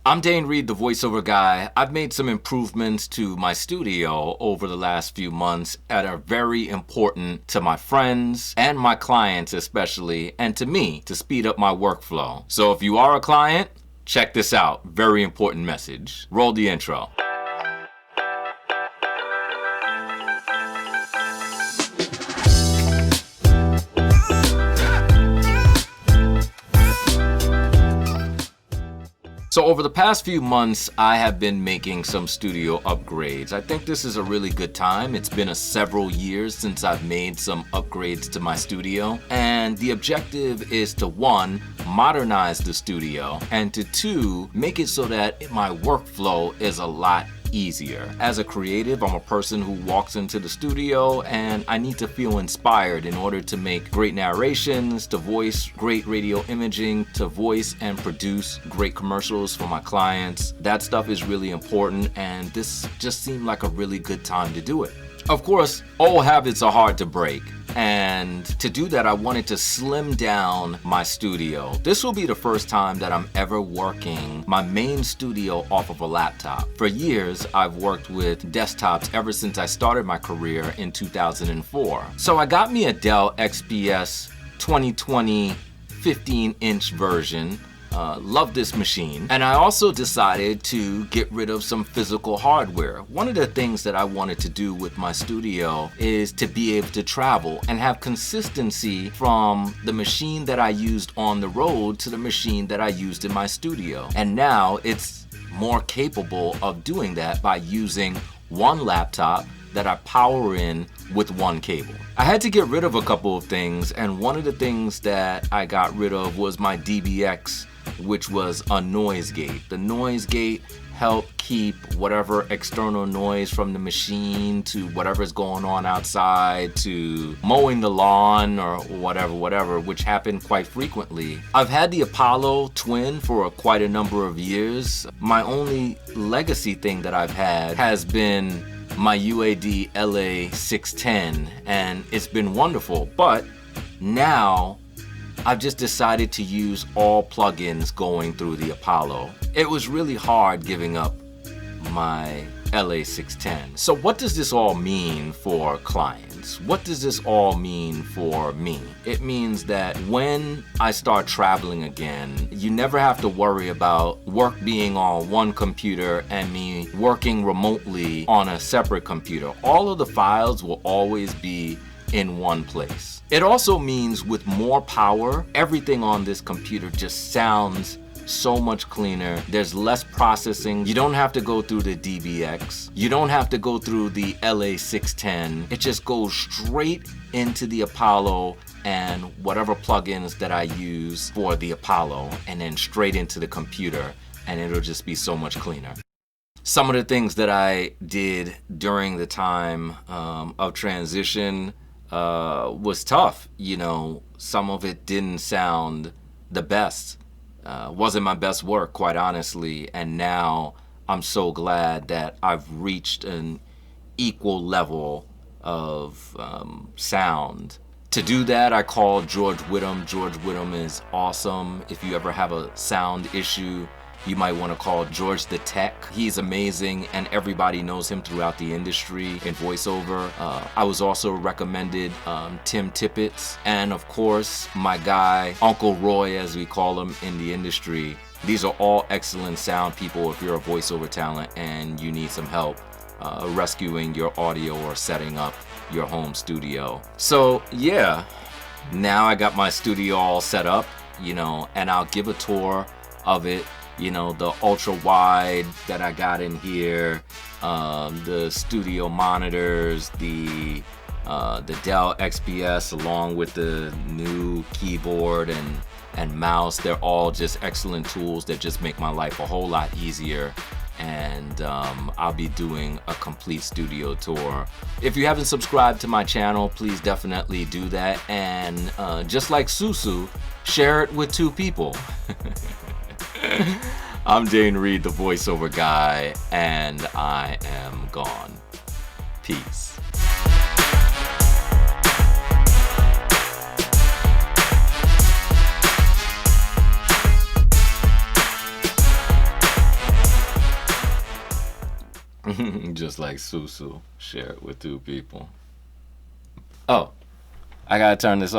I'm Dane Reid, the voiceover guy. I've made some improvements to my studio over the last few months that are very important to my friends and my clients especially, and to me to speed up my workflow. So if you are a client, check this out. Very important message. Roll the intro. So over the past few months, I have been making some studio upgrades. I think this is a really good time. It's been several years since I've made some upgrades to my studio. And the objective is to, one, modernize the studio, and to two, make it so that my workflow is a lot easier. As a creative, I'm a person who walks into the studio and I need to feel inspired in order to make great narrations, to voice great radio imaging, to voice and produce great commercials for my clients. That stuff is really important, and this just seemed like a really good time to do it. Of course, old habits are hard to break. And to do that, I wanted to slim down my studio. This will be the first time that I'm ever working my main studio off of a laptop. For years, I've worked with desktops ever since I started my career in 2004. So I got me a Dell XPS 2020 15-inch version. Love this machine. And I also decided to get rid of some physical hardware. One of the things that I wanted to do with my studio is to be able to travel and have consistency from the machine that I used on the road to the machine that I used in my studio. And now it's more capable of doing that by using one laptop that I power in with one cable. I had to get rid of a couple of things, and one of the things that I got rid of was my DBX, which was a noise gate. The noise gate helped keep whatever external noise from the machine to whatever's going on outside to mowing the lawn or whatever, which happened quite frequently. I've had the Apollo Twin for quite a number of years. My only legacy thing that I've had has been my UAD LA610, and it's been wonderful. But now I've just decided to use all plugins going through the Apollo. It was really hard giving up my LA610. So what does this all mean for clients? What does this all mean for me? It means that when I start traveling again, you never have to worry about work being on one computer and me working remotely on a separate computer. All of the files will always be in one place. It also means with more power, everything on this computer just sounds so much cleaner. There's less processing. You don't have to go through the DBX. You don't have to go through the LA610. It just goes straight into the Apollo and whatever plugins that I use for the Apollo, and then straight into the computer, and it'll just be so much cleaner. Some of the things that I did during the time of transition was tough. You know, some of it didn't sound the best. Wasn't my best work, quite honestly. And now I'm so glad that I've reached an equal level of sound. To do that, I called George Whitham. George Whitham is awesome. If you ever have a sound issue, you might want to call George the Tech. He's amazing, and everybody knows him throughout the industry in voiceover. I was also recommended Tim Tippets, and of course, my guy, Uncle Roy, as we call him in the industry. These are all excellent sound people if you're a voiceover talent and you need some help rescuing your audio or setting up your home studio. So yeah, now I got my studio all set up, you know, and I'll give a tour of it. You know, the ultra wide that I got in here, the studio monitors, the Dell XPS, along with the new keyboard and mouse. They're all just excellent tools that just make my life a whole lot easier. And I'll be doing a complete studio tour. If you haven't subscribed to my channel, please definitely do that. And just like Susu, share it with 2 people. I'm Dane Reid, the voiceover guy, and I am gone. Peace. Just like Susu, share it with two people. Oh, I gotta turn this off.